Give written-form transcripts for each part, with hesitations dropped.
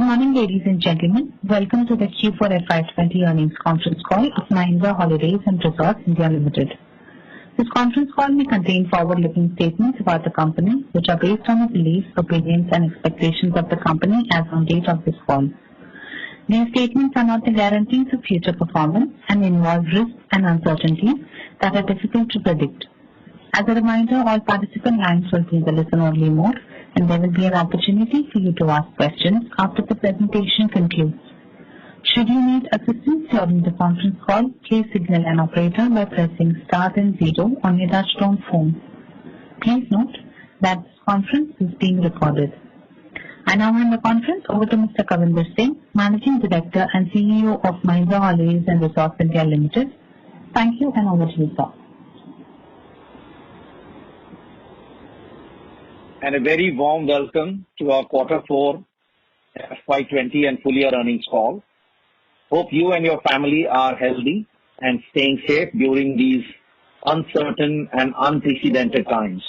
morning, ladies and gentlemen. Welcome to the Q4 FY20 earnings conference call of Mahindra Holidays Resorts India Limited. This conference call may contain forward-looking statements about the company, which are based on the beliefs, opinions, and expectations of the company as on date of this call. These statements are not the guarantees of future performance and involve risks and uncertainties that are difficult to predict. As a reminder, all participant lines will be in the listen-only mode, and there will be an opportunity for you to ask questions after the presentation concludes. Should you need assistance during the conference call, please signal an operator by pressing star and 0 on your touchtone phone. Please note that this conference is being recorded. I now hand the conference over to Mr. Kavinder Singh, Managing Director and CEO of Mahindra Holidays Resorts India Limited. Thank you, and over to you, sir. And a very warm welcome to our Qtr4 FY20 and full year earnings call. Hope you and your family are healthy and staying safe during these uncertain and unprecedented times.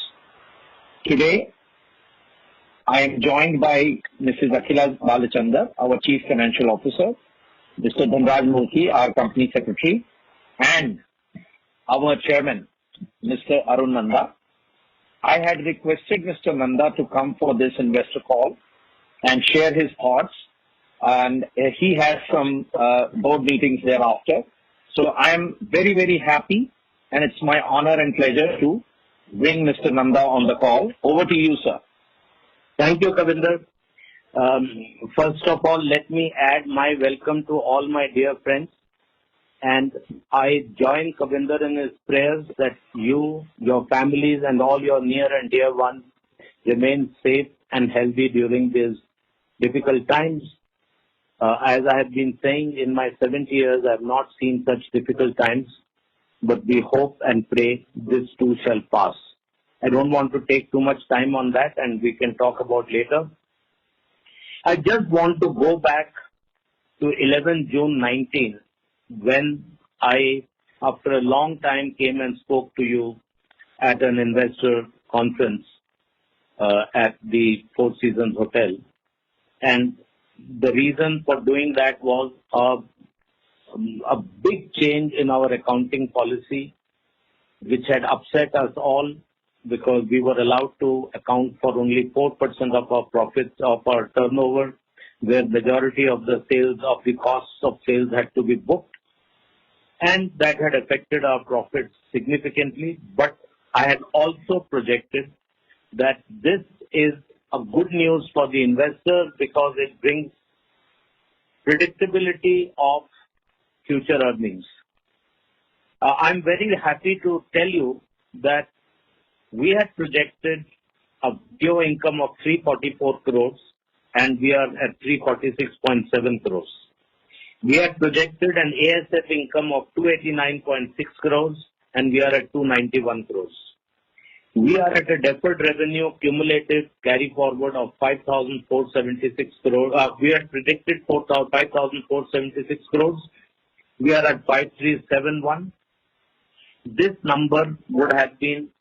Today, I am joined by Mrs. Akhila Balachandar, our Chief Financial Officer, Mr. Dhanraj Murthy, our Company Secretary, and our Chairman, Mr. Arun Nanda. I had requested Mr. Nanda to come for this investor call and share his thoughts, and he has some board meetings thereafter. So I am very, very happy, and it's my honor and pleasure to bring Mr. Nanda on the call. Over to you, sir. Thank you, Kavinder. First of all, let me add my welcome to all my dear friends. And I join Kavinder in his prayers that you, your families, and all your near and dear ones remain safe and healthy during these difficult times. As I have been saying, in my 70 years, I have not seen such difficult times, but we hope and pray this too shall pass. I don't want to take too much time on that, and we can talk about later. I just want to go back to 11 June 19, when I, after a long time, came and spoke to you at an investor conference at the Four Seasons Hotel. And the reason for doing that was a big change in our accounting policy, which had upset us all because we were allowed to account for only 4% of our profits, of our turnover, where majority of the sales, of the costs of sales had to be booked. And that had affected our profits significantly. But I had also projected that this is a good news for the investors because it brings predictability of future earnings. I'm very happy to tell you that we had projected a video income of 344 crores and we are at 346.7 crores. We had projected an ASF income of 289.6 crores and we are at 291 crores. We are at a deferred revenue cumulative carry forward of 5,476 crores. We had predicted 5,476 crores. We are at 5,371. This number would have been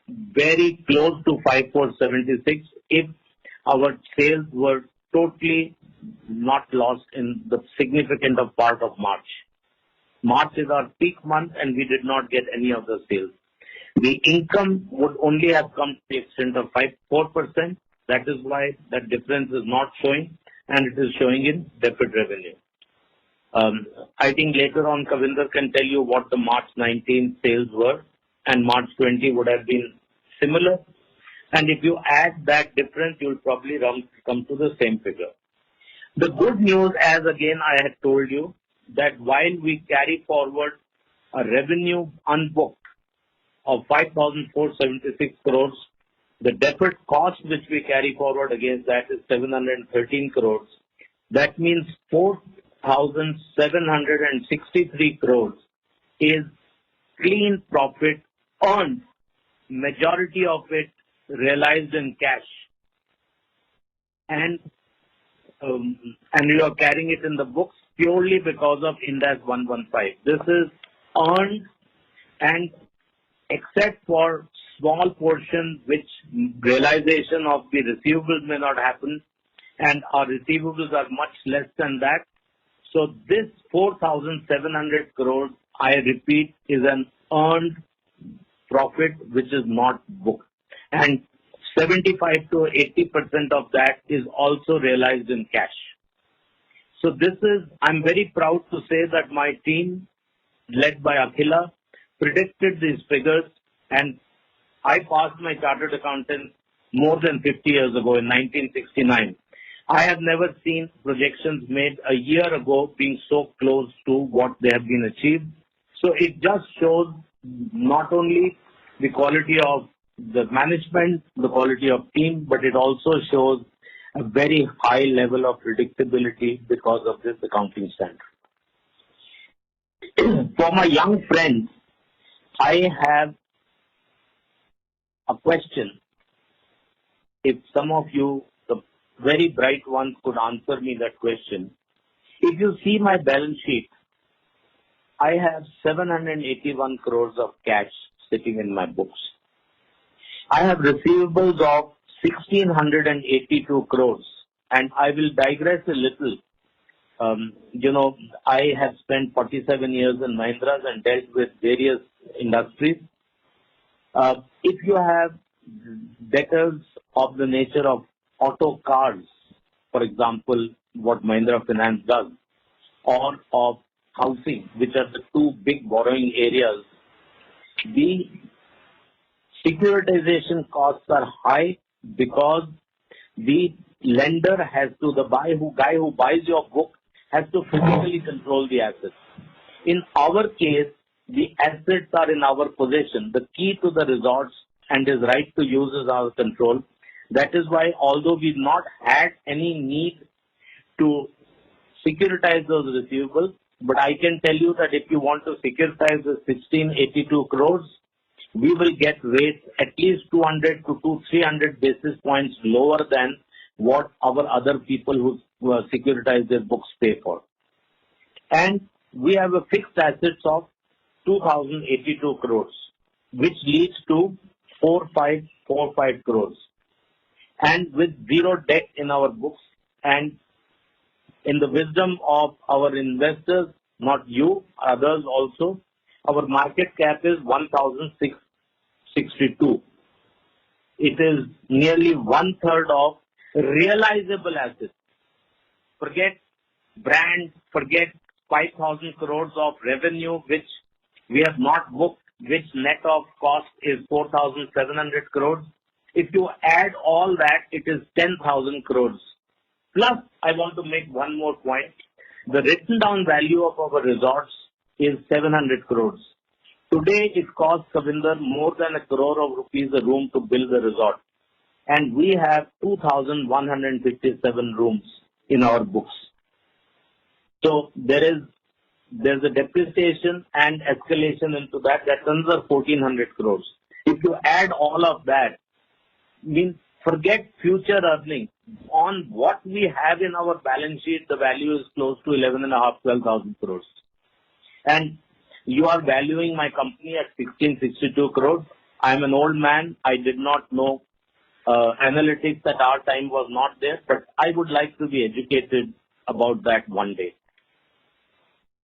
very close to 5,476 if our sales were totally not lost in the significant of part of March. March is our peak month and we did not get any of the sales. The income would only have come to the extent of 4%. That is why that difference is not showing and it is showing in deferred revenue. I think later on Kavinder can tell you what the March 19 sales were and March 20 would have been similar. And if you add that difference, you will probably come to the same figure. The good news, as again I had told you, that while we carry forward a revenue unbooked of 5,476 crores, the deferred cost which we carry forward against that is 713 crores. That means 4,763 crores is clean profit earned, majority of it realized in cash. And you are carrying it in the books purely because of Ind AS 115. This is earned, and except for small portion which realization of the receivables may not happen, and our receivables are much less than that. So this 4,700 crores, I repeat, is an earned profit which is not booked. And 75 to 80% of that is also realized in cash. So I'm very proud to say that my team, led by Akhila, predicted these figures, and I passed my chartered accountant more than 50 years ago in 1969. I have never seen projections made a year ago being so close to what they have been achieved. So it just shows not only the quality of the management, the quality of team, but it also shows a very high level of predictability because of this accounting standard. For my young friends, I have a question. If some of you, the very bright ones, could answer me that question. If you see my balance sheet, I have 781 crores of cash sitting in my books. I have receivables of 1,682 crores, and I will digress a little. I have spent 47 years in Mahindra and dealt with various industries. If you have debtors of the nature of auto cars, for example, what Mahindra Finance does, or of housing, which are the two big borrowing areas, the securitization costs are high because the lender has to, guy who buys your book has to physically control the assets. In our case, the assets are in our possession. The key to the resorts and his right to use is our control. That is why, although we've not had any need to securitize those receivables, but I can tell you that if you want to securitize the 1,682 crores, we will get rates at least 200 to 300 basis points lower than what our other people who securitize their books pay for. And we have a fixed assets of 2,082 crores, which leads to 4,545 crores. And with zero debt in our books, and in the wisdom of our investors, not you, others also, our market cap is 1,662. It is nearly 1/3 of realizable assets. Forget brand, forget 5,000 crores of revenue, which we have not booked, which net of cost is 4,700 crores. If you add all that, it is 10,000 crores. Plus, I want to make one more point. The written down value of our resorts is 700 crores. Today, it costs Kavinder more than 1 crore of rupees a room to build a resort. And we have 2,157 rooms in our books. So there's a depreciation and escalation into that. That's another 1,400 crores. If you add all of that, means forget future earnings. On what we have in our balance sheet, the value is close to 11,500, 12,000 crores. And you are valuing my company at 1,662 crores. I'm an old man. I did not know analytics at our time was not there, but I would like to be educated about that one day.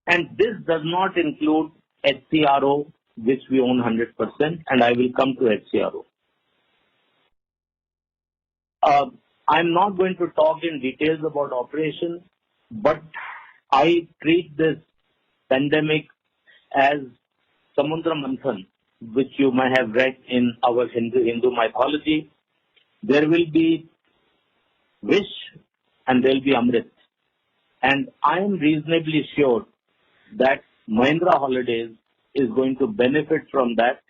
And this does not include HCRO, which we own 100%, and I will come to HCRO. I'm not going to talk in details about operations, but I treat this pandemic as Samudra Manthan, which you may have read in our Hindu mythology. There will be Vish and there will be Amrit. And I am reasonably sure that Mahindra Holidays is going to benefit from that.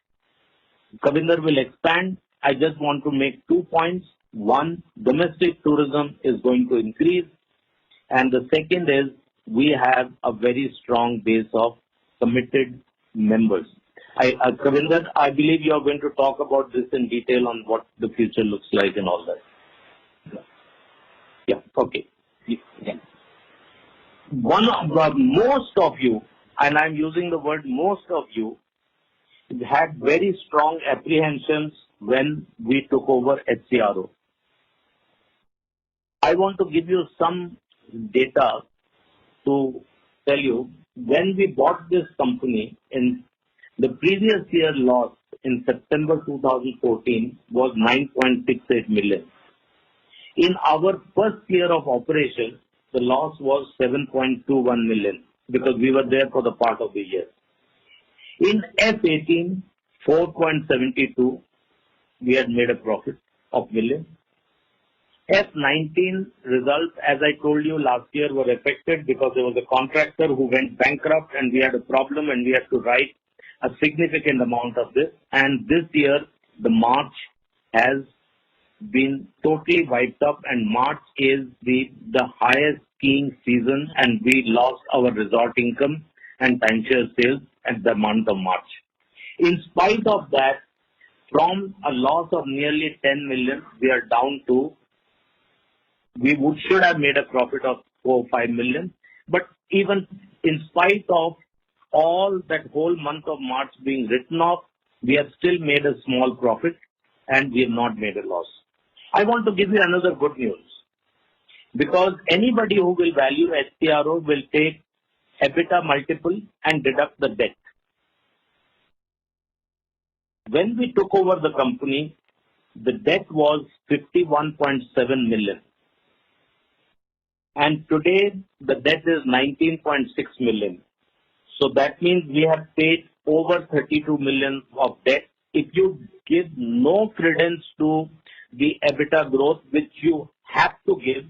Kavinder will expand. I just want to make 2 points. One, domestic tourism is going to increase. And the second is we have a very strong base of committed members. Kavinder, I believe you are going to talk about this in detail on what the future looks like and all that. Yeah, okay. Yeah. Most of you, and I'm using the word most of you, had very strong apprehensions when we took over HCRO. I want to give you some data to tell you when we bought this company in the previous year loss in September 2014 was 9.68 million. In our first year of operation, the loss was 7.21 million because we were there for the part of the year. In F18, 4.72, we had made a profit of million. F19 results, as I told you last year, were affected because there was a contractor who went bankrupt and we had a problem and we had to write a significant amount of this. And this year, the March has been totally wiped up, and March is the highest skiing season, and we lost our resort income and timeshare sales at the month of March. In spite of that, from a loss of nearly 10 million, we are down to, should have made a profit of 4 or 5 million. But even in spite of all that whole month of March being written off, we have still made a small profit and we have not made a loss. I want to give you another good news, because anybody who will value HCRO will take EBITDA multiple and deduct the debt. When we took over the company, the debt was 51.7 million. And today, the debt is 19.6 million. So that means we have paid over 32 million of debt. If you give no credence to the EBITDA growth, which you have to give,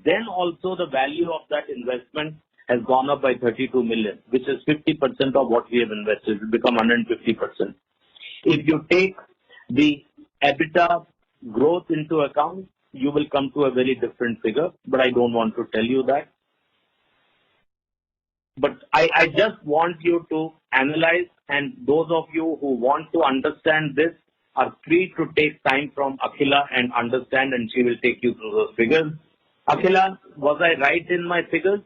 then also the value of that investment has gone up by 32 million, which is 50% of what we have invested. It will become 150%. If you take the EBITDA growth into account, you will come to a very different figure, but I don't want to tell you that. But I just want you to analyze, and those of you who want to understand this are free to take time from Akhila and understand, and she will take you through those figures. Akhila, was I right in my figures?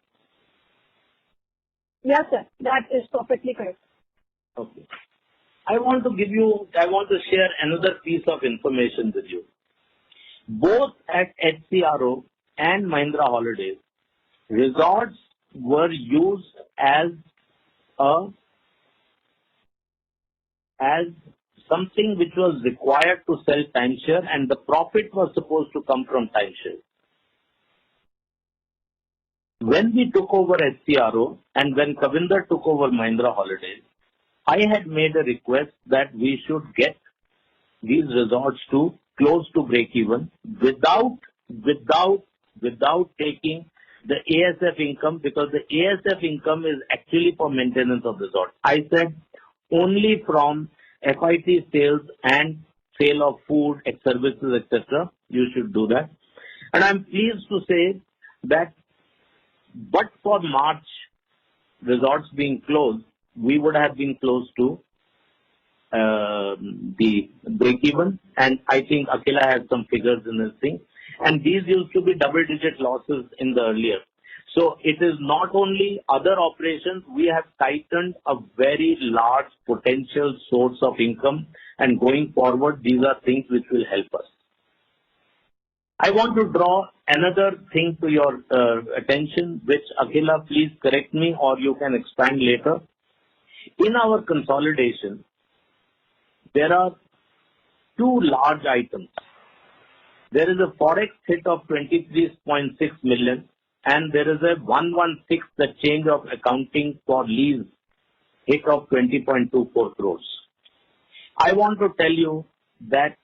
Yes, sir. That is perfectly correct. Okay. I want to share another piece of information with you. Both at HCRO and Mahindra Holidays, resorts were used as something which was required to sell timeshare, and the profit was supposed to come from timeshare. When we took over HCRO and when Kavinder took over Mahindra Holidays, I had made a request that we should get these resorts to close to break even without taking the ASF income, because the ASF income is actually for maintenance of resort. I said only from FIT sales and sale of food, services, etc. you should do that. And I'm pleased to say that but for March resorts being closed, we would have been close to the break-even, and I think Akhila has some figures in this thing. And these used to be double-digit losses in the earlier. So it is not only other operations, we have tightened a very large potential source of income, and going forward, these are things which will help us. I want to draw another thing to your attention, which Akhila, please correct me or you can expand later. In our consolidation, there are two large items. There is a forex hit of 23.6 million, and there is a 116, the change of accounting for lease, hit of 20.24 crores. I want to tell you that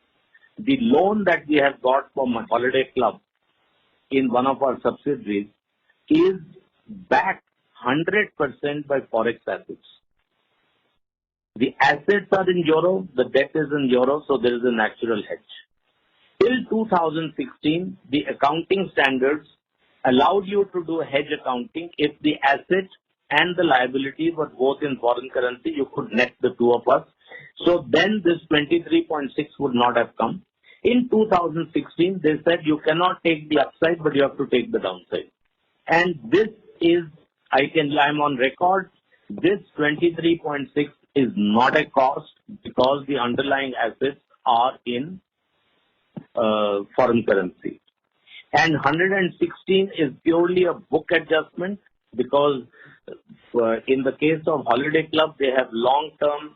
the loan that we have got from a holiday club in one of our subsidiaries is backed 100% by forex assets. The assets are in euro, the debt is in euro, so there is a natural hedge. Till 2016, the accounting standards allowed you to do hedge accounting. If the asset and the liability were both in foreign currency, you could net the two of us. So then this 23.6 would not have come. In 2016, they said you cannot take the upside, but you have to take the downside. And this is, I'm on record, this 23.6 is not a cost because the underlying assets are in foreign currency. And 116 is purely a book adjustment because in the case of Holiday Club, they have long-term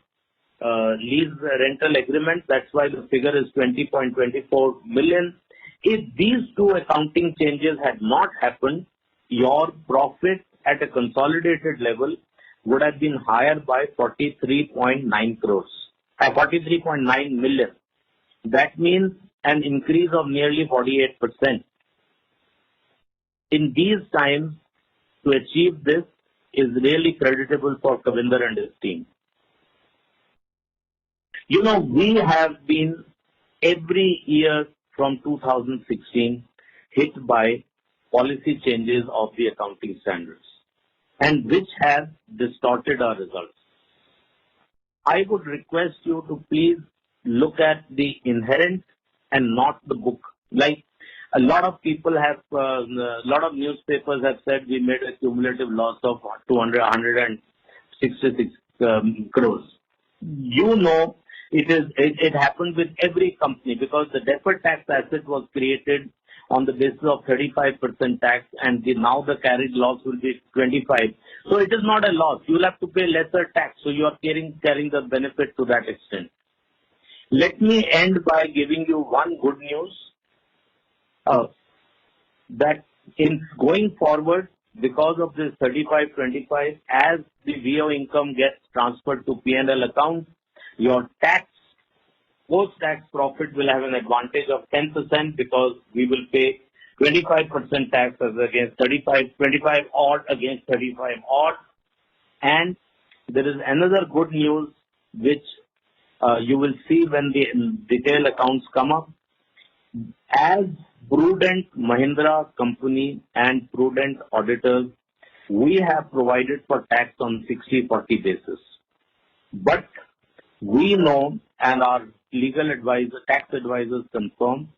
lease rental agreement. That's why the figure is 20.24 million. If these two accounting changes had not happened, your profit at a consolidated level would have been higher by 43.9 crores, 43.9 million. That means an increase of nearly 48%. In these times, to achieve this is really creditable for Kavinder and his team. You know, we have been every year from 2016 hit by policy changes of the accounting standards, and which have distorted our results. I would request you to please look at the inherent and not the book. Like a lot of people have, a lot of newspapers have said we made a cumulative loss of 166 crores. You know, it happened with every company because the deferred tax asset was created on the basis of 35% tax, and now the carried loss will be 25. So it is not a loss. You will have to pay lesser tax. So you are carrying the benefit to that extent. Let me end by giving you one good news. That in going forward, because of this 35-25, as the VO income gets transferred to P&L account, your tax, post-tax profit will have an advantage of 10% because we will pay 25% tax as against 25 odd against 35 odd. And there is another good news which you will see when the detailed accounts come up. As prudent Mahindra company and prudent auditors, we have provided for tax on 60-40 basis. But we know, and our legal advisor, tax advisors confirm,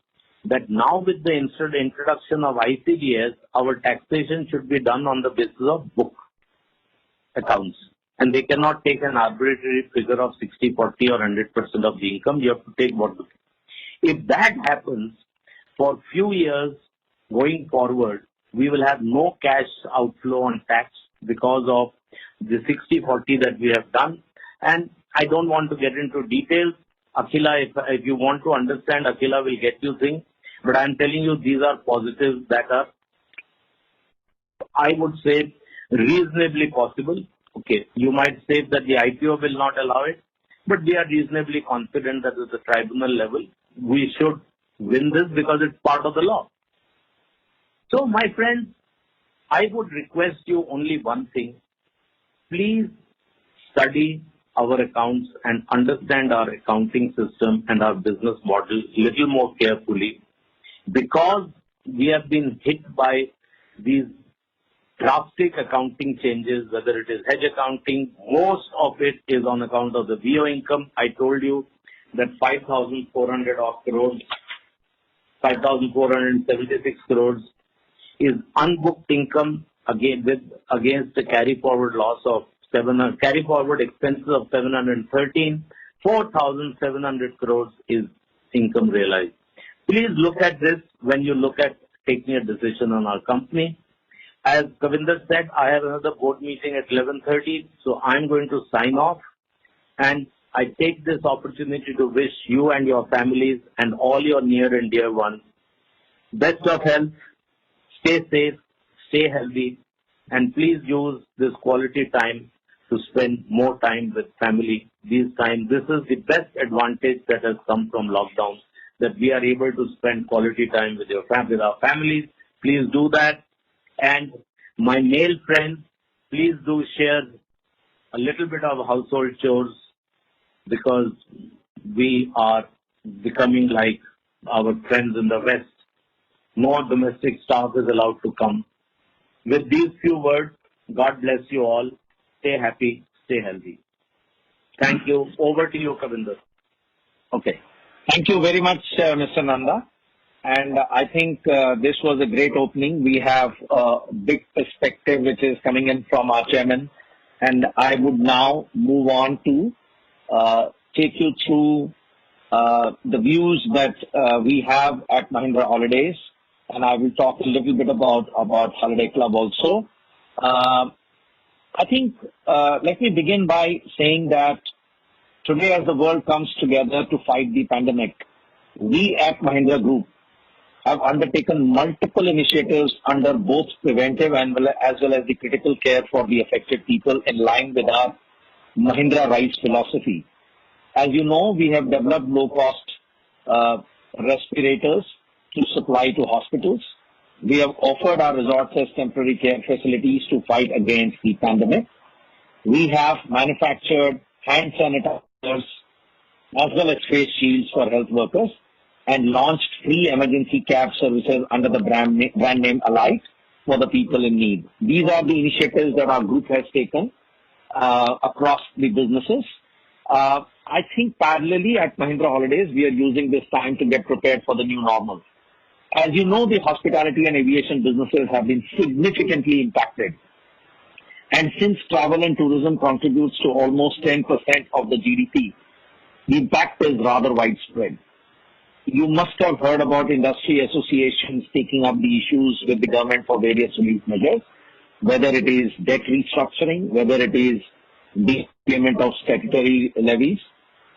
that now with the introduction of ICDS, our taxation should be done on the basis of book accounts. And they cannot take an arbitrary figure of 60, 40 or 100% of the income. You have to take what. If that happens, for few years going forward, we will have no cash outflow on tax because of the 60-40 that we have done. And I don't want to get into details. Akhila, if you want to understand, Akhila will get you things. But I'm telling you, these are positives that are, I would say, reasonably possible. Okay, you might say that the IPO will not allow it, but we are reasonably confident that at the tribunal level, we should win this because it's part of the law. So, my friends, I would request you only one thing. Please study our accounts and understand our accounting system and our business model a little more carefully, because we have been hit by these drastic accounting changes, whether it is hedge accounting. Most of it is on account of the VO income. I told you that 5,400 crores, 5,476 crores is unbooked income against a carry forward loss of carry forward expenses of 713. 4,700 crores is income realized. Please look at this when you look at taking a decision on our company. As Kavinder said, I have another board meeting at 11:30, so I'm going to sign off. And I take this opportunity to wish you and your families and all your near and dear ones best of health, stay safe, stay healthy, and please use this quality time to spend more time with family these times. This is the best advantage that has come from lockdown, that we are able to spend quality time with our families. Please do that. And my male friends, please do share a little bit of household chores, because we are becoming like our friends in the West. No domestic staff is allowed to come. With these few words, God bless you all. Stay happy, stay healthy. Thank you. Over to you, Kavinder. Okay. Thank you very much, Mr. Nanda. And I think this was a great opening. We have a big perspective which is coming in from our chairman. And I would now move on to take you through the views that we have at Mahindra Holidays. and I will talk a little bit about Holiday Club also. I think let me begin by saying that today, as the world comes together to fight the pandemic, we at Mahindra Group have undertaken multiple initiatives under both preventive as well as the critical care for the affected people in line with our Mahindra Rise philosophy. As you know, we have developed low-cost respirators to supply to hospitals. We have offered our resorts as temporary care facilities to fight against the pandemic. We have manufactured hand sanitizers as well as face shields for health workers and launched free emergency cab services under the brand name Alight for the people in need. These are the initiatives that our group has taken across the businesses. I think parallelly at Mahindra Holidays, we are using this time to get prepared for the new normal. As you know, the hospitality and aviation businesses have been significantly impacted. And since travel and tourism contributes to almost 10% of the GDP, the impact is rather widespread. You must have heard about industry associations taking up the issues with the government for various relief measures, whether it is debt restructuring, whether it is the payment of statutory levies,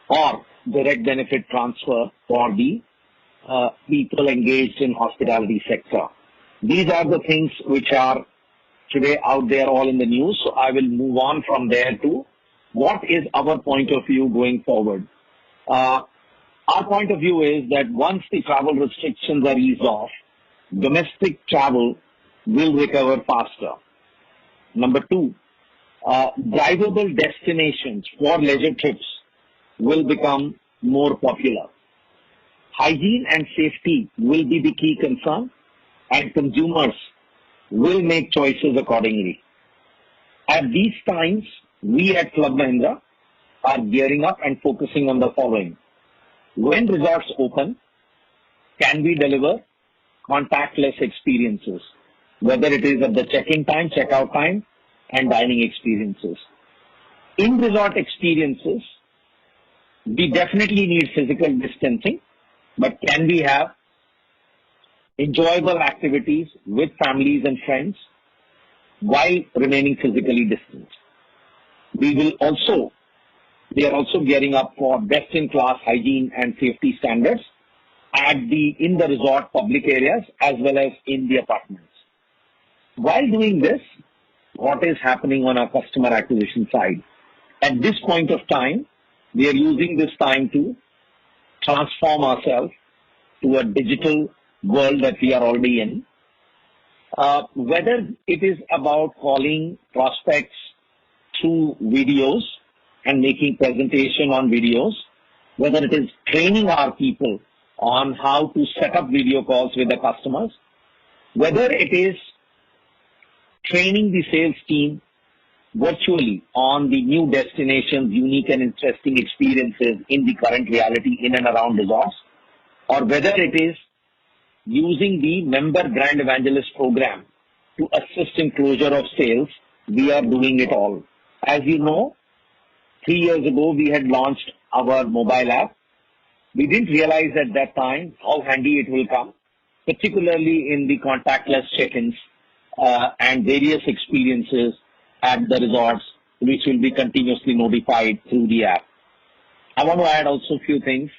or direct benefit transfer for the people engaged in hospitality sector. These are the things which are today out there all in the news. So I will move on from there to what is our point of view going forward. Our point of view is that once the travel restrictions are eased off, domestic travel will recover faster. Number two, drivable destinations for leisure trips will become more popular. Hygiene and safety will be the key concern, and consumers will make choices accordingly. At these times, we at Club Mahindra are gearing up and focusing on the following. When resorts open, can we deliver contactless experiences, whether it is at the check-in time, check-out time, and dining experiences. In resort experiences, we definitely need physical distancing, but can we have enjoyable activities with families and friends while remaining physically distant? We are also gearing up for best-in-class hygiene and safety standards in the resort public areas as well as in the apartments. While doing this, what is happening on our customer acquisition side? At this point of time, we are using this time to transform ourselves to a digital world that we are already in. Whether it is about calling prospects through videos and making presentation on videos, whether it is training our people on how to set up video calls with the customers, whether it is training the sales team virtually on the new destinations, unique and interesting experiences in the current reality in and around resorts, or whether it is using the member brand evangelist program to assist in closure of sales, we are doing it all. As you know, 3 years ago, we had launched our mobile app. We didn't realize at that time how handy it will come, particularly in the contactless check-ins and various experiences at the resorts, which will be continuously notified through the app. I want to add also a few things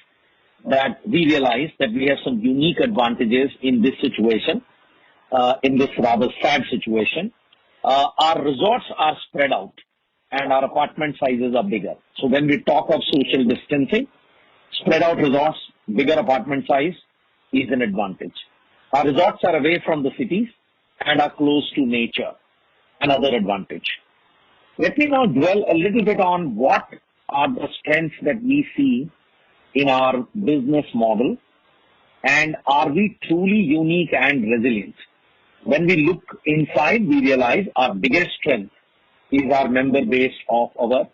that we realized that we have some unique advantages in this situation, in this rather sad situation. Our resorts are spread out and our apartment sizes are bigger. So when we talk of social distancing, spread out resorts, bigger apartment size is an advantage. Our resorts are away from the cities and are close to nature, another advantage. Let me now dwell a little bit on what are the strengths that we see in our business model and are we truly unique and resilient. When we look inside, we realize our biggest strength is our member base of over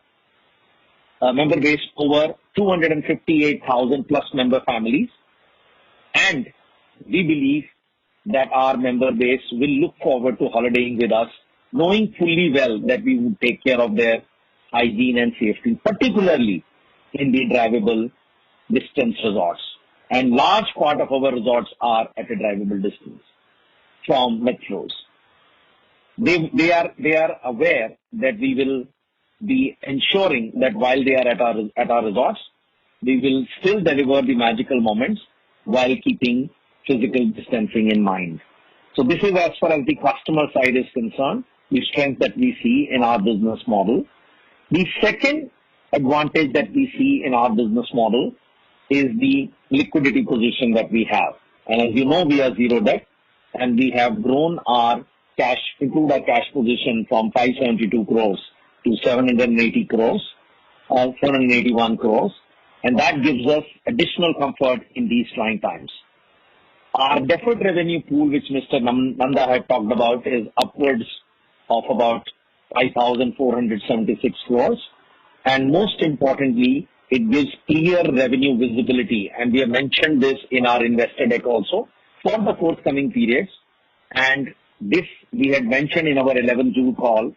258,000 plus member families, and we believe that our member base will look forward to holidaying with us, knowing fully well that we would take care of their hygiene and safety, particularly in the drivable distance resorts. and large part of our resorts are at a drivable distance from metros. They are aware that we will be ensuring that while they are at our resorts, we will still deliver the magical moments while keeping physical distancing in mind. So this is as far as the customer side is concerned, the strength that we see in our business model. The second advantage that we see in our business model is the liquidity position that we have. And as you know, we are zero debt, and we have grown our cash, improved our cash position from 572 crores to 780 crores, 781 crores, and that gives us additional comfort in these trying times. Our deferred revenue pool, which Mr. Nanda had talked about, is upwards of about 5,476 crores, and most importantly, it gives clear revenue visibility, and we have mentioned this in our investor deck also for the forthcoming periods, and this we had mentioned in our 11 June call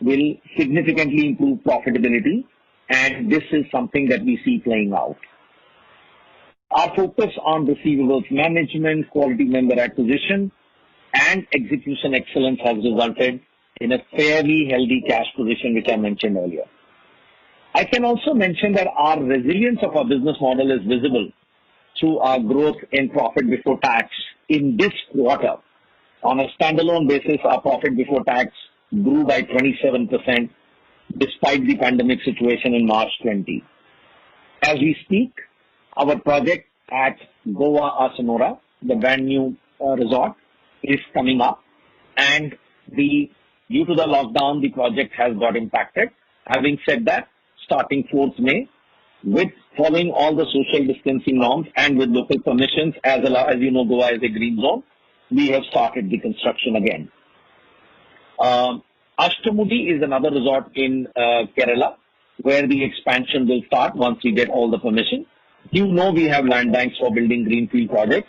will significantly improve profitability, and this is something that we see playing out. Our focus on receivables management, quality member acquisition, and execution excellence has resulted in a fairly healthy cash position, which I mentioned earlier. I can also mention that our resilience of our business model is visible through our growth in profit before tax in this quarter. On a standalone basis, our profit before tax grew by 27% despite the pandemic situation in March 20. As we speak, our project at Goa Sonora, the brand new resort, is coming up, and due to the lockdown, the project has got impacted. Having said that, starting 4th May, with following all the social distancing norms and with local permissions, as you know, Goa is a green zone, we have started the construction again. Ashtamudi is another resort in Kerala, where the expansion will start once we get all the permission. You know, we have land banks for building greenfield projects,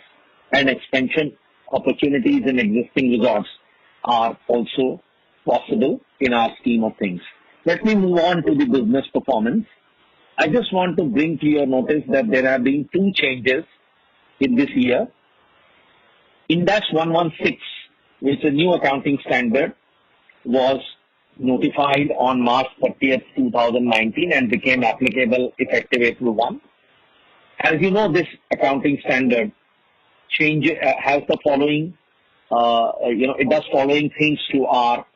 and expansion opportunities in existing resorts are also possible in our scheme of things. Let me move on to the business performance. I just want to bring to your notice that there have been two changes in this year. Ind AS 116, which is a new accounting standard, was notified on March 30th, 2019 and became applicable effective April 1. As you know, this accounting standard has the following, it does following things to our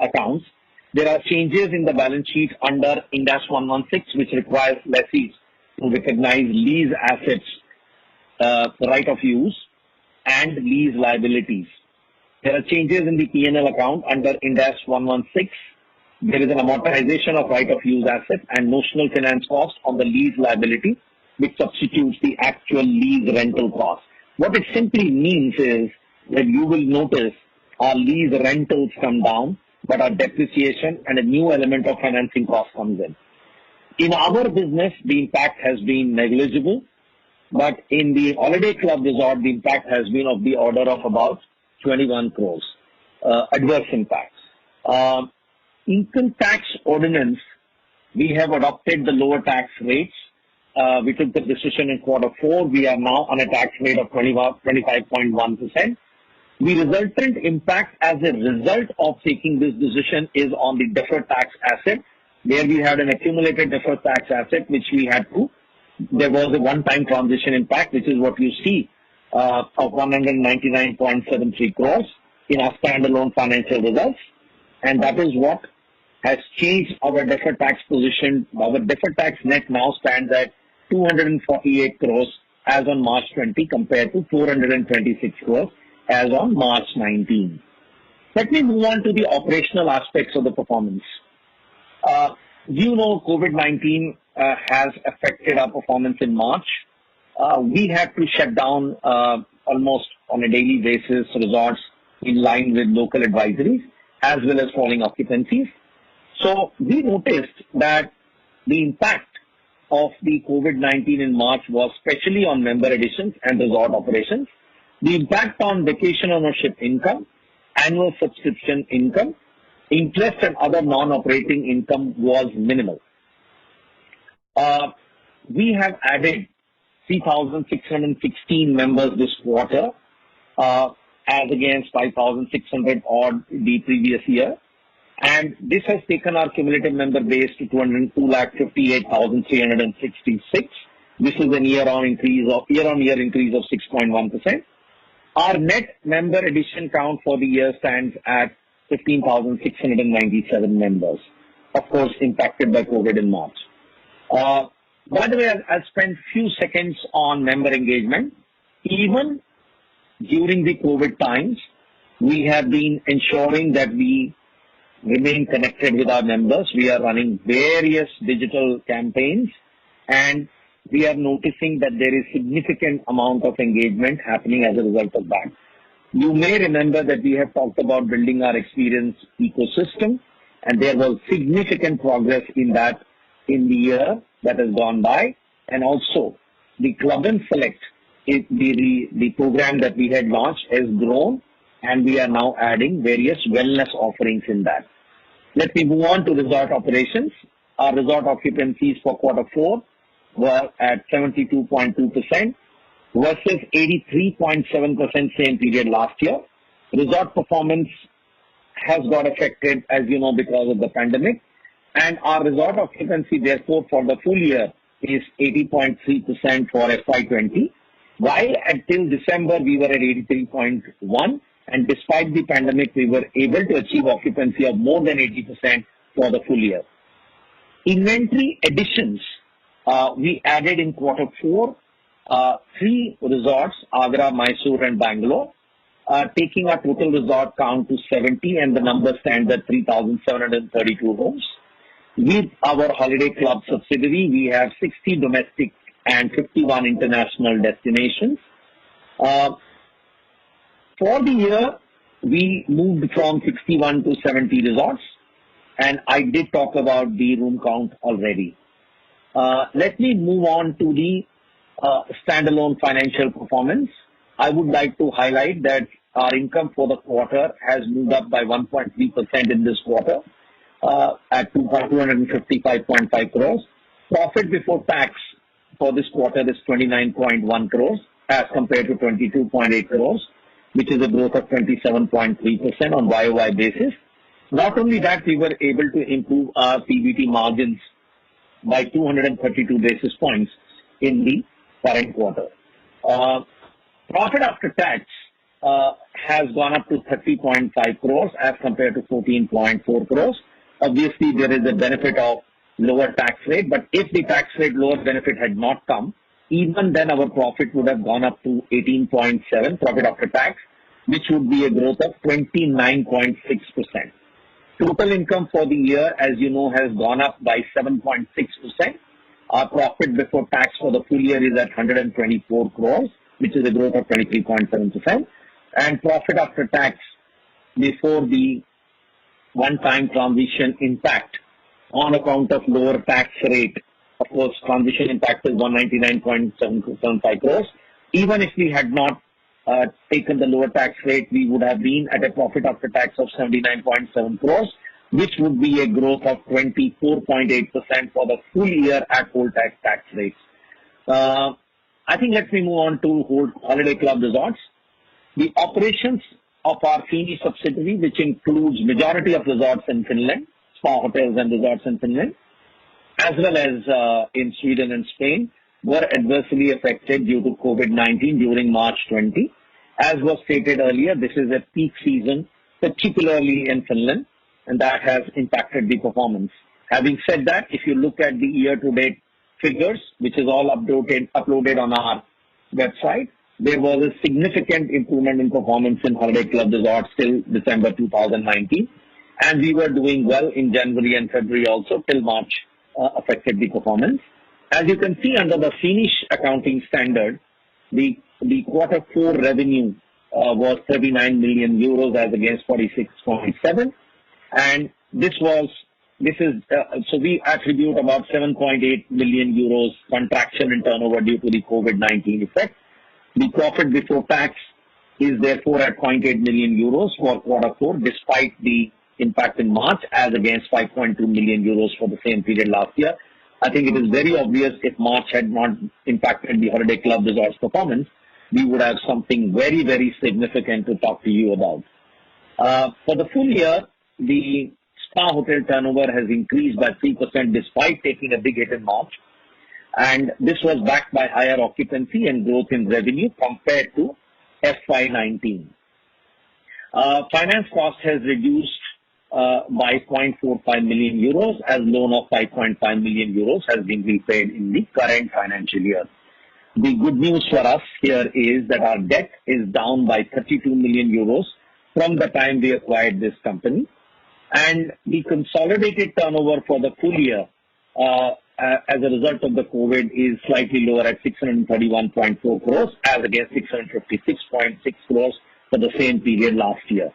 accounts. There are changes in the balance sheet under Ind AS 116, which requires lessees to recognize lease assets, the right of use, and lease liabilities. There are changes in the P&L account under Ind AS 116. There is an amortization of right of use assets and notional finance cost on the lease liability, which substitutes the actual lease rental cost. What it simply means is that you will notice our lease rentals come down, but our depreciation and a new element of financing cost comes in. In our business, the impact has been negligible, but in the Holiday Club Resort, the impact has been of the order of about 21 crores, adverse impacts. Income tax ordinance, we have adopted the lower tax rates. We took the decision in Q4. We are now on a tax rate of 25.1%. The resultant impact as a result of taking this decision is on the deferred tax asset, where we had an accumulated deferred tax asset, which we had to, there was a one-time transition impact, which is what you see, of 199.73 crores in our standalone financial results. And that is what has changed our deferred tax position. Our deferred tax net now stands at 248 crores as on March 20 compared to 426 crores as on March 19. Let me move on to the operational aspects of the performance. You know, COVID-19 has affected our performance in March. We had to shut down almost on a daily basis resorts in line with local advisories as well as falling occupancies. So we noticed that the impact of the COVID-19 in March was especially on member additions and resort operations. The impact on vacation ownership income, annual subscription income, interest and other non-operating income was minimal. We have added 3,616 members this quarter, as against 5,600 odd the previous year. And this has taken our cumulative member base to 258,366. This is a year-on-year increase of 6.1%. Our net member addition count for the year stands at 15,697 members, of course impacted by COVID in March. By the way, I'll spend few seconds on member engagement. Even during the COVID times, we have been ensuring that we remain connected with our members. We are running various digital campaigns, and we are noticing that there is significant amount of engagement happening as a result of that. You may remember that we have talked about building our experience ecosystem, and there was significant progress in that in the year that has gone by. And also, the Club and Select, the program that we had launched has grown, and we are now adding various wellness offerings in that. Let me move on to resort operations. Our resort occupancies for Q4 were at 72.2% versus 83.7% same period last year. Resort performance has got affected, as you know, because of the pandemic, and our resort occupancy, therefore, for the full year is 80.3% for FY20, while until December we were at 83.1%, and despite the pandemic, we were able to achieve occupancy of more than 80% for the full year. Inventory additions, we added in Q4 3 resorts, Agra, Mysore and Bangalore, taking our total resort count to 70, and the number stands at 3,732 rooms. With our Holiday Club subsidiary, we have 60 domestic and 51 international destinations. For the year, we moved from 61 to 70 resorts, and I did talk about the room count already. Let me move on to the standalone financial performance. I would like to highlight that our income for the quarter has moved up by 1.3% in this quarter at 255.5 crores. Profit before tax for this quarter is 29.1 crores as compared to 22.8 crores, which is a growth of 27.3% on YOY basis. Not only that, we were able to improve our PBT margins by 232 basis points in the current quarter. Profit after tax has gone up to 30.5 crores as compared to 14.4 crores. Obviously, there is a benefit of lower tax rate, but if the tax rate lower benefit had not come, even then our profit would have gone up to 18.7 profit after tax, which would be a growth of 29.6%. Total income for the year, as you know, has gone up by 7.6%. Our profit before tax for the full year is at 124 crores, which is a growth of 23.7%. And profit after tax before the one-time transition impact on account of lower tax rate. Of course, transition impact is 199.75 crores. Even if we had not taken the lower tax rate, we would have been at a profit after tax of 79.7 crores, which would be a growth of 24.8% for the full year at full tax rates. I think let me move on to Holiday Club Resorts. The operations of our Finnish subsidiary, which includes majority of resorts in Finland, spa hotels and resorts in Finland, as well as in Sweden and Spain, were adversely affected due to COVID-19 during March 20. As was stated earlier, this is a peak season, particularly in Finland, and that has impacted the performance. Having said that, if you look at the year-to-date figures, which is all uploaded on our website, there was a significant improvement in performance in Holiday Club Resorts till December 2019, and we were doing well in January and February also till March affected the performance. As you can see under the Finnish accounting standard, the Q4 revenue was 39 million euros as against 46.7, and so we attribute about 7.8 million euros contraction in turnover due to the COVID-19 effect. The profit before tax is therefore at 0.8 million euros for Q4, despite the impact in March, as against 5.2 million euros for the same period last year. I think it is very obvious if March had not impacted the Holiday Club Resorts performance, we would have something very, very significant to talk to you about. For the full year, the spa hotel turnover has increased by 3% despite taking a big hit in March. And this was backed by higher occupancy and growth in revenue compared to FY19. Finance cost has reduced by 0.45 million euros as loan of 5.5 million euros has been repaid in the current financial year. The good news for us here is that our debt is down by 32 million euros from the time we acquired this company. And the consolidated turnover for the full year as a result of the COVID is slightly lower at 631.4 crores as against 656.6 crores for the same period last year.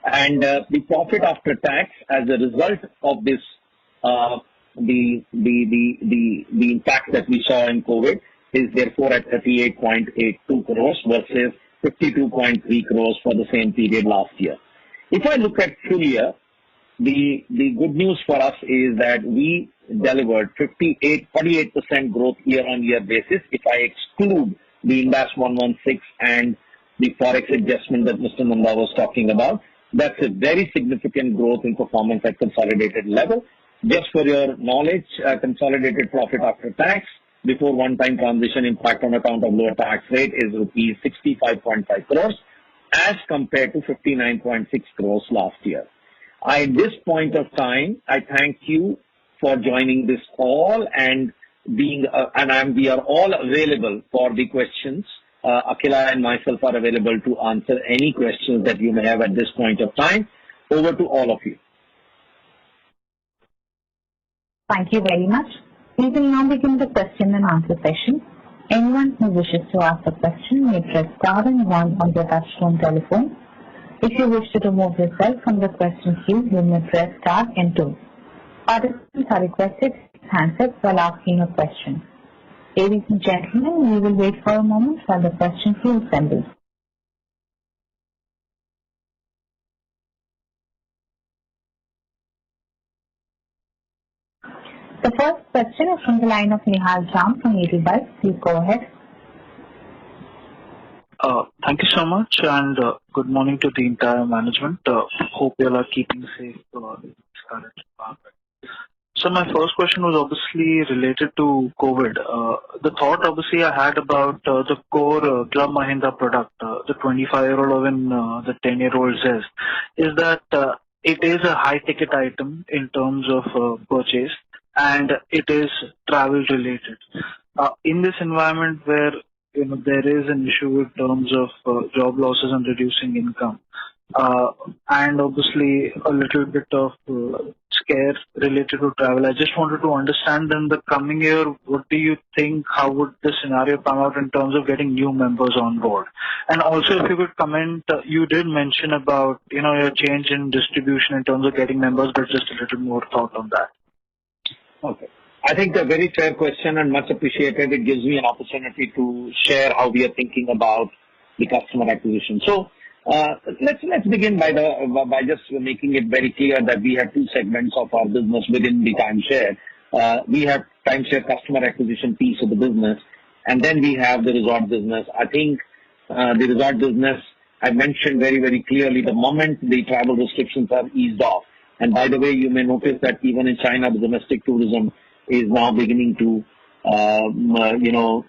And the profit after tax as a result of this, the impact that we saw in COVID is therefore at 38.82 crores versus 52.3 crores for the same period last year. If I look at full year, the good news for us is that we delivered 48% growth year-on-year basis. If I exclude the Ind AS 116 and the forex adjustment that Mr. Nanda was talking about, that's a very significant growth in performance at consolidated level. Just for your knowledge, consolidated profit after tax before one-time transition impact on account of lower tax rate is rupees 65.5 crores as compared to 59.6 crores last year. At this point of time, I thank you for joining this call and we are all available for the questions. Akhila and myself are available to answer any questions that you may have at this point of time. Over to all of you. Thank you very much. We will now begin the question and answer session. Anyone who wishes to ask a question may press star and 1 on their touchtone telephone. If you wish to remove yourself from the question queue, you may press star and 2. Participants are requested to handsets while asking a question. Ladies and gentlemen, we will wait for a moment while the question queue assembles. The first question is from the line of Nihal Jam from Edelweiss. Please go ahead. Thank you so much and good morning to the entire management. Hope you all are keeping safe in this current environment. So my first question was obviously related to COVID. The thought obviously I had about the core Club Mahindra product, the 25-year-old or even the 10-year-old Zest, is that it is a high ticket item in terms of purchase and it is travel related. In this environment where there is an issue in terms of job losses and reducing income, and obviously a little bit of scare related to travel. I just wanted to understand in the coming year, what do you think, how would the scenario come out in terms of getting new members on board? And also if you could comment, you did mention about, your change in distribution in terms of getting members, but just a little more thought on that. Okay. I think a very fair question and much appreciated. It gives me an opportunity to share how we are thinking about the customer acquisition. So let's begin by just making it very clear that we have two segments of our business within the timeshare. We have timeshare customer acquisition piece of the business, and then we have the resort business. I think the resort business, I mentioned very, very clearly the moment the travel restrictions are eased off. And by the way, you may notice that even in China, the domestic tourism is now beginning to,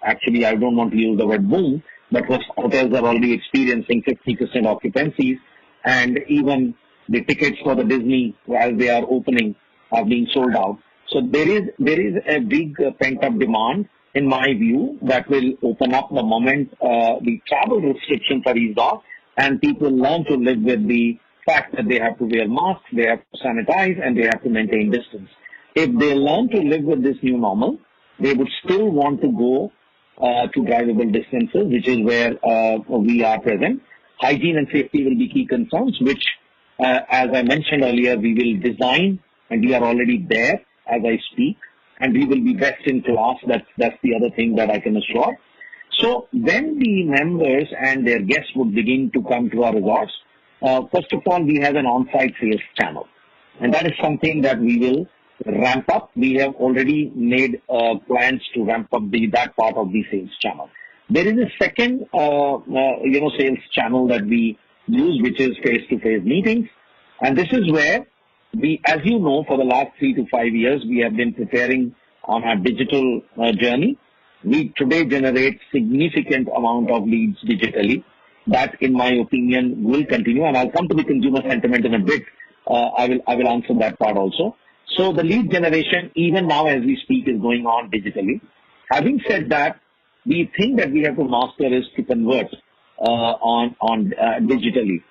actually I don't want to use the word boom, but hotels are already experiencing 50% occupancies, and even the tickets for the Disney as they are opening are being sold out. So there is a big pent-up demand, in my view, that will open up the moment the travel restrictions are eased off and people learn to live with the fact that they have to wear masks, they have to sanitize, and they have to maintain distance. If they learn to live with this new normal, they would still want to go to drivable distances, which is where we are present. Hygiene and safety will be key concerns, which, as I mentioned earlier, we will design, and we are already there as I speak, and we will be best in class. That's the other thing that I can assure. So when the members and their guests would begin to come to our resorts, first of all, we have an on-site sales channel, and that is something that we will ramp up. We have already made plans to ramp up that part of the sales channel. There is a second, sales channel that we use, which is face-to-face meetings. And this is where we, as you know, for the last 3 to 5 years, we have been preparing on our digital journey. We today generate significant amount of leads digitally. That, in my opinion, will continue. And I'll come to the consumer sentiment in a bit. I will answer that part also. So the lead generation, even now as we speak, is going on digitally. Having said that, we think that we have to master is to convert digitally.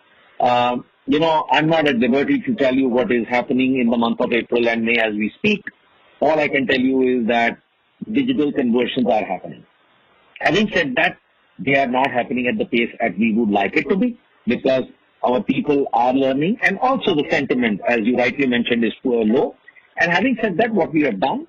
I'm not at liberty to tell you what is happening in the month of April and May as we speak. All I can tell you is that digital conversions are happening. Having said that, they are not happening at the pace at we would like it to be, because our people are learning, and also the sentiment, as you rightly mentioned, is low. And having said that, what we have done,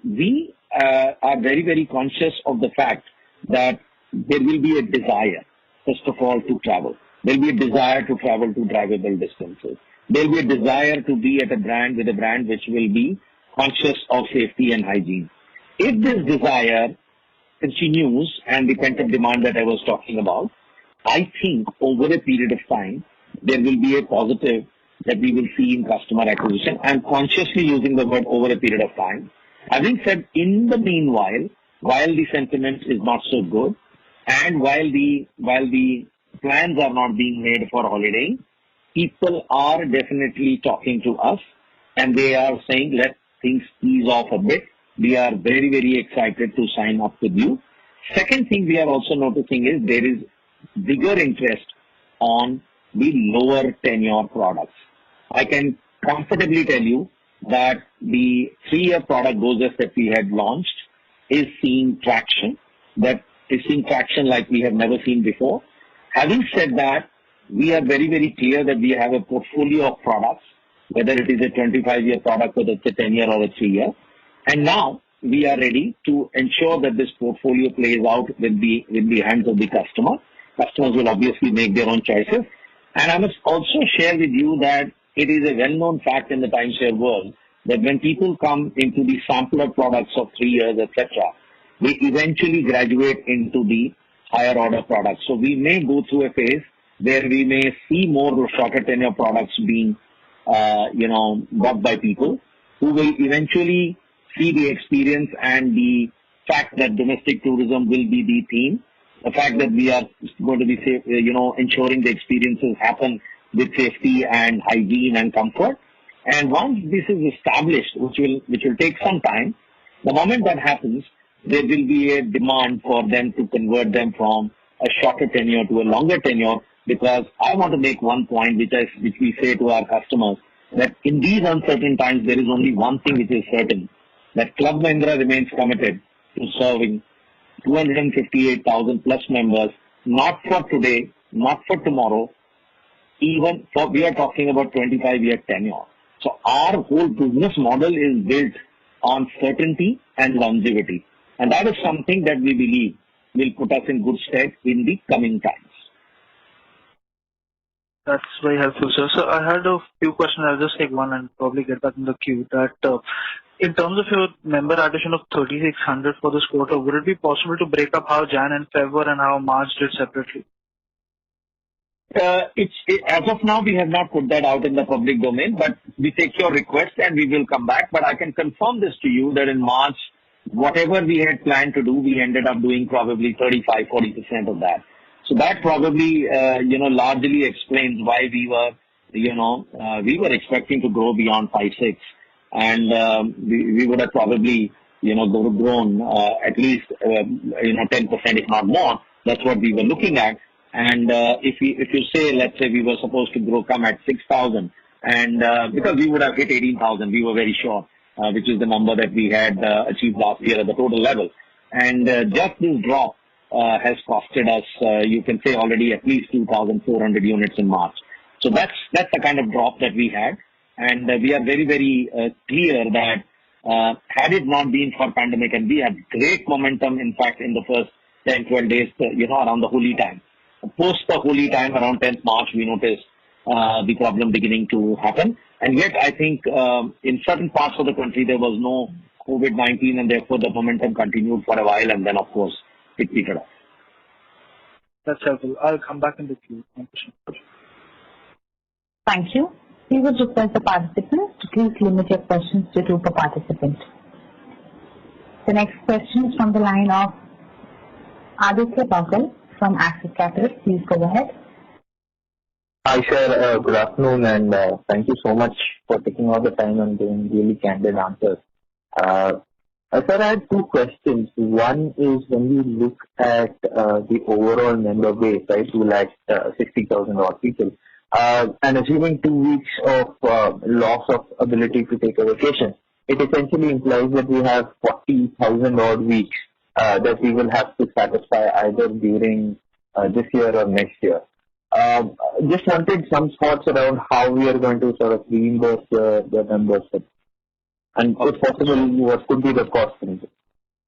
we are very, very conscious of the fact that there will be a desire, first of all, to travel. There will be a desire to travel to drivable distances. There will be a desire to be at a brand with a brand which will be conscious of safety and hygiene. If this desire continues and the pent-up demand that I was talking about, I think over a period of time, there will be a positive that we will see in customer acquisition. I'm consciously using the word over a period of time. Having said, in the meanwhile, while the sentiment is not so good, and while the plans are not being made for holidaying, people are definitely talking to us, and they are saying, let things ease off a bit. We are very, very excited to sign up with you. Second thing we are also noticing is there is bigger interest on the lower tenure products. I can comfortably tell you that the 3-year product GoZest that we had launched is seeing traction. That is seeing traction like we have never seen before. Having said that, we are very, very clear that we have a portfolio of products, whether it is a 25-year product, whether it's a 10-year or a 3-year. And now we are ready to ensure that this portfolio plays out with the hands of the customer. Customers will obviously make their own choices. And I must also share with you that it is a well-known fact in the timeshare world that when people come into the sampler products of 3 years, etc., they eventually graduate into the higher order products. So we may go through a phase where we may see more shorter tenure products being, bought by people who will eventually see the experience and the fact that domestic tourism will be the theme. The fact that we are going to be safe, ensuring the experiences happen with safety and hygiene and comfort. And once this is established, which will take some time, the moment that happens, there will be a demand for them to convert them from a shorter tenure to a longer tenure. Because I want to make one point, which we say to our customers, that in these uncertain times, there is only one thing which is certain, that Club Mahindra remains committed to serving 258,000 plus members, not for today, not for tomorrow, even for, we are talking about 25-year tenure. So our whole business model is built on certainty and longevity. And that is something that we believe will put us in good stead in the coming times. That's very helpful, sir. So I had a few questions. I'll just take one and probably get back in the queue. That in terms of your member addition of 3,600 for this quarter, would it be possible to break up how Jan and Feb were and how March did separately? As of now, we have not put that out in the public domain, but we take your request and we will come back. But I can confirm this to you that in March, whatever we had planned to do, we ended up doing probably 35-40% of that. So that probably, largely explains why we were expecting to grow beyond 5-6, and we would have probably, grown at least 10%, if not more. That's what we were looking at. And if you say, let's say we were supposed to come at 6,000, and because we would have hit 18,000, we were very sure, which is the number that we had achieved last year at the total level. And just this drop has costed us, you can say already at least 2,400 units in March. So that's the kind of drop that we had. And we are very, very clear that had it not been for pandemic, and we had great momentum, in fact, in the first 10, 12 days, around the holy time. Post the holy time, around 10th March, we noticed the problem beginning to happen. And yet, I think in certain parts of the country there was no COVID-19, and therefore the momentum continued for a while, and then of course it petered off. That's helpful. I'll come back in the queue. Thank you so much. Thank you. We would request the participants to please limit your questions to 2 per participant. The next question is from the line of Aditya Bagal from Axis Capital. Please go ahead. Hi, sir. Good afternoon, and thank you so much for taking all the time and giving really candid answers. Sir, I had 2 questions. One is when we look at the overall member base, right, 260,000 odd people, and assuming 2 weeks of loss of ability to take a vacation, it essentially implies that we have 40,000 odd weeks that we will have to satisfy either during this year or next year. Just wanted some thoughts around how we are going to sort of reimburse the membership. And if possible, what could be the cost?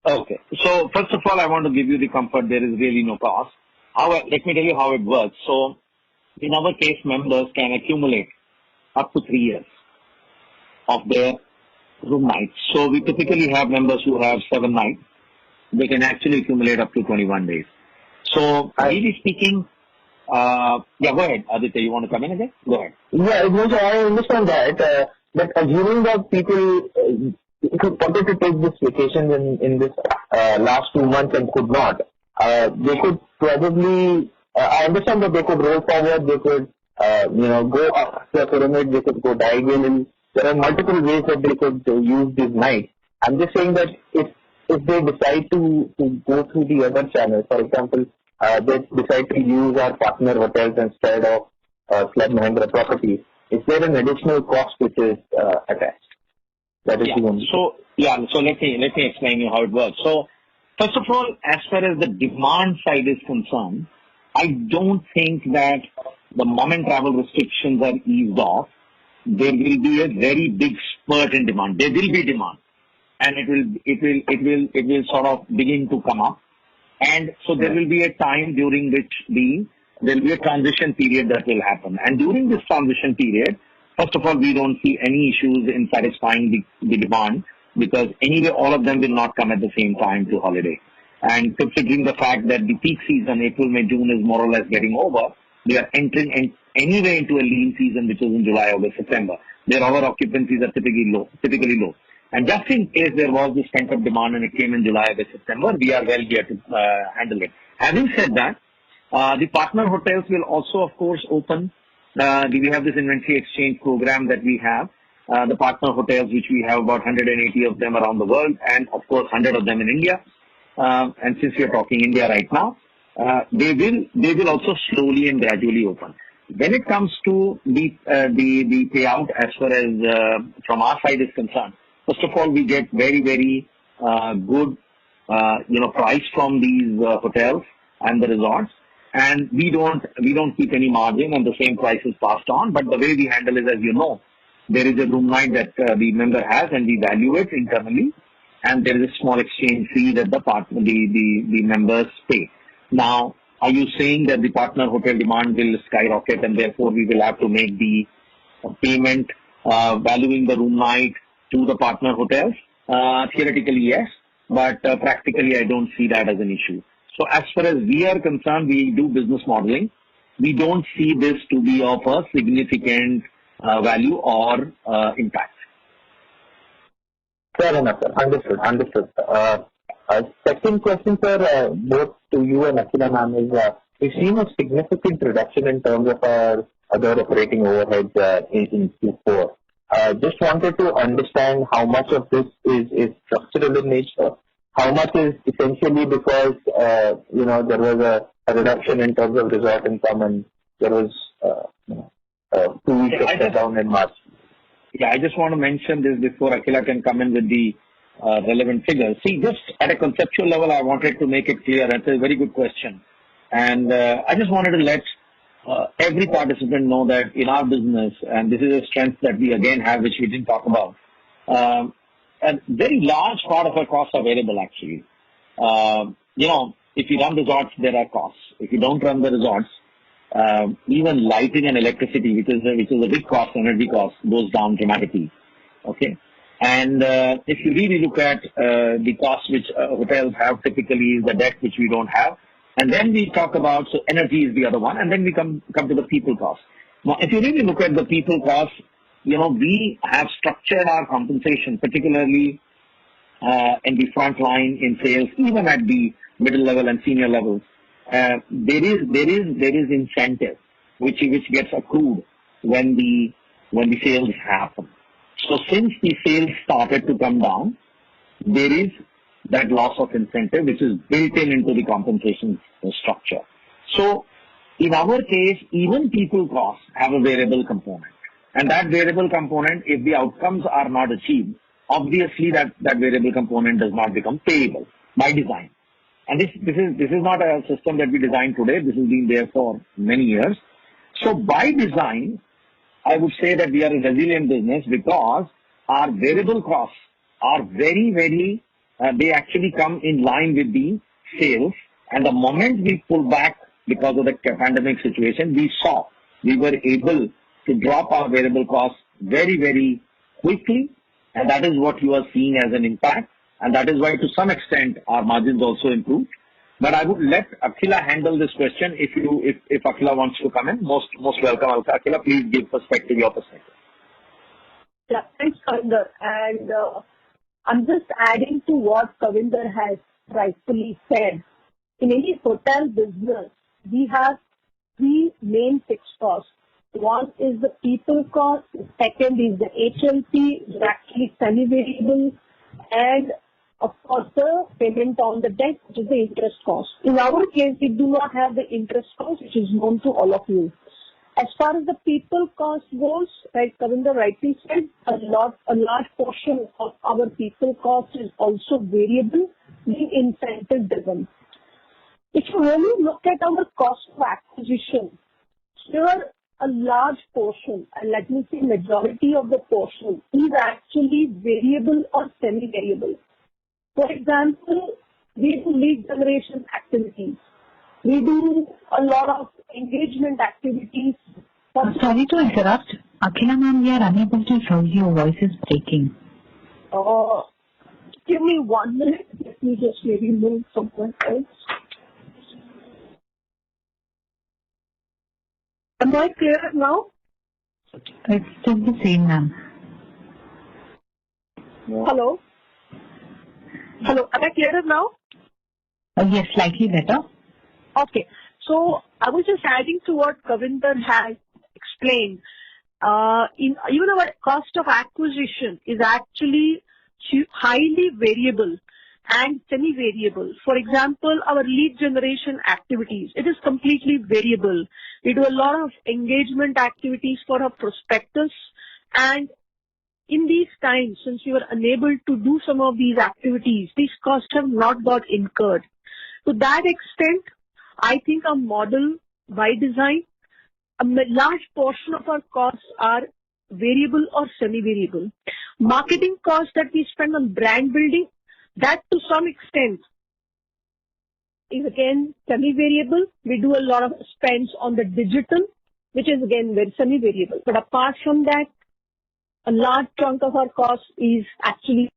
Okay. So first of all, I want to give you the comfort there is really no cost. Let me tell you how it works. So in our case, members can accumulate up to 3 years of their room nights. So we typically have members who have 7 nights. They can actually accumulate up to 21 days. So really speaking, go ahead, Aditya. You want to come in again? Go ahead. Yeah, I understand that. But assuming that people who wanted to take this vacation in this last 2 months and could not, they could probably, I understand that they could roll forward, they could, go up the pyramid, they could go diagonally. There are multiple ways that they could use these nights. I'm just saying that if they decide to go through the other channels, for example, they decide to use our partner hotels instead of Club Mahindra properties, is there an additional cost which is attached? That is the only. So let me explain you how it works. So first of all, as far as the demand side is concerned, I don't think that the moment travel restrictions are eased off, there will be a very big spurt in demand. There will be demand, and it will sort of begin to come up. And so there will be a time during which there will be a transition period that will happen. And during this transition period, first of all, we don't see any issues in satisfying the demand, because anyway, all of them will not come at the same time to holiday. And considering the fact that the peak season, April, May, June, is more or less getting over, we are entering anyway into a lean season, which is in July, August, September. There our occupancies are typically low. And just in case there was this pent-up demand and it came in July, August, September, we are well geared to handle it. Having said that, the partner hotels will also, of course, open. We have this inventory exchange program that we have. The partner hotels, which we have about 180 of them around the world, and of course 100 of them in India. And since we are talking India right now, they will also slowly and gradually open. When it comes to the payout, as far as from our side is concerned, first of all, we get very, very good price from these hotels and the resorts. And we don't keep any margin, and the same price is passed on. But the way we handle it, as you know, there is a room night that the member has, and we value it internally, and there is a small exchange fee that the members pay. Now, are you saying that the partner hotel demand will skyrocket, and therefore we will have to make the payment valuing the room night to the partner hotels? Theoretically, yes, but practically, I don't see that as an issue. So as far as we are concerned, we do business modeling. We don't see this to be of a significant value or impact. Fair enough, sir. Understood. Second question, sir, both to you and Akhila ma'am, is we've seen a significant reduction in terms of our other operating overheads in Q4. Just wanted to understand how much of this is structural in nature. How much is essentially because, there was a reduction in terms of resort income, and there was 2 weeks of shutdown in March. Yeah, I just want to mention this before Akhila can come in with the relevant figures. See, just at a conceptual level, I wanted to make it clear. That's a very good question. And I just wanted to let every participant know that in our business, and this is a strength that we again have, which we didn't talk about, a very large part of our costs are variable, actually. If you run resorts, there are costs. If you don't run the resorts, even lighting and electricity, which is a big cost, energy cost, goes down dramatically. Okay. And if you really look at the costs which hotels have typically, the debt which we don't have, and then we talk about, so energy is the other one, and then we come to the people cost. Now, if you really look at the people cost, we have structured our compensation, particularly in the front line in sales, even at the middle level and senior levels. There is incentive which gets accrued when the sales happen. So since the sales started to come down, there is that loss of incentive which is built into the compensation structure. So in our case, even people costs have a variable component. And that variable component, if the outcomes are not achieved, obviously that variable component does not become payable by design. And this is not a system that we designed today. This has been there for many years. So by design, I would say that we are a resilient business because our variable costs are very, very, they actually come in line with the sales. And the moment we pull back because of the pandemic situation, we were able to drop our variable costs very, very quickly. And that is what you are seeing as an impact. And that is why to some extent our margins also improved. But I would let Akhila handle this question. If Akhila wants to come in, most welcome. Akhila, please give your perspective. Yeah, thanks, Kavinder. And I'm just adding to what Kavinder has rightfully said. In any hotel business, we have three main fixed costs. One is the people cost, the second is the HLP, which is actually semi-variable, and of course the payment on the debt, which is the interest cost. In our case, we do not have the interest cost, which is known to all of you. As far as the people cost goes, like Kavinder rightly said, a large portion of our people cost is also variable, being incentive driven. If you really look at our cost of acquisition, here a large portion, and let me say majority of the portion, is actually variable or semi-variable. For example, we do lead generation activities. We do a lot of engagement activities. Sorry to interrupt. Akhila ma'am, we are unable to hear you. Your voice is breaking. Give me 1 minute. Let me just maybe move somewhere else. Am I clear now? It's still the same, ma'am. Hello? Hello, am I clearer now? Yes, slightly better. Okay. So I was just adding to what Kavinder has explained. Even our cost of acquisition is actually highly variable and semi-variable. For example, our lead generation activities, it is completely variable. We do a lot of engagement activities for our prospectus, and in these times, since we were unable to do some of these activities, these costs have not got incurred. To that extent, I think our model by design, a large portion of our costs are variable or semi-variable. Marketing costs that we spend on brand building, that to some extent is again semi-variable. We do a lot of spends on the digital, which is again very semi-variable. But apart from that, a large chunk of our cost is actually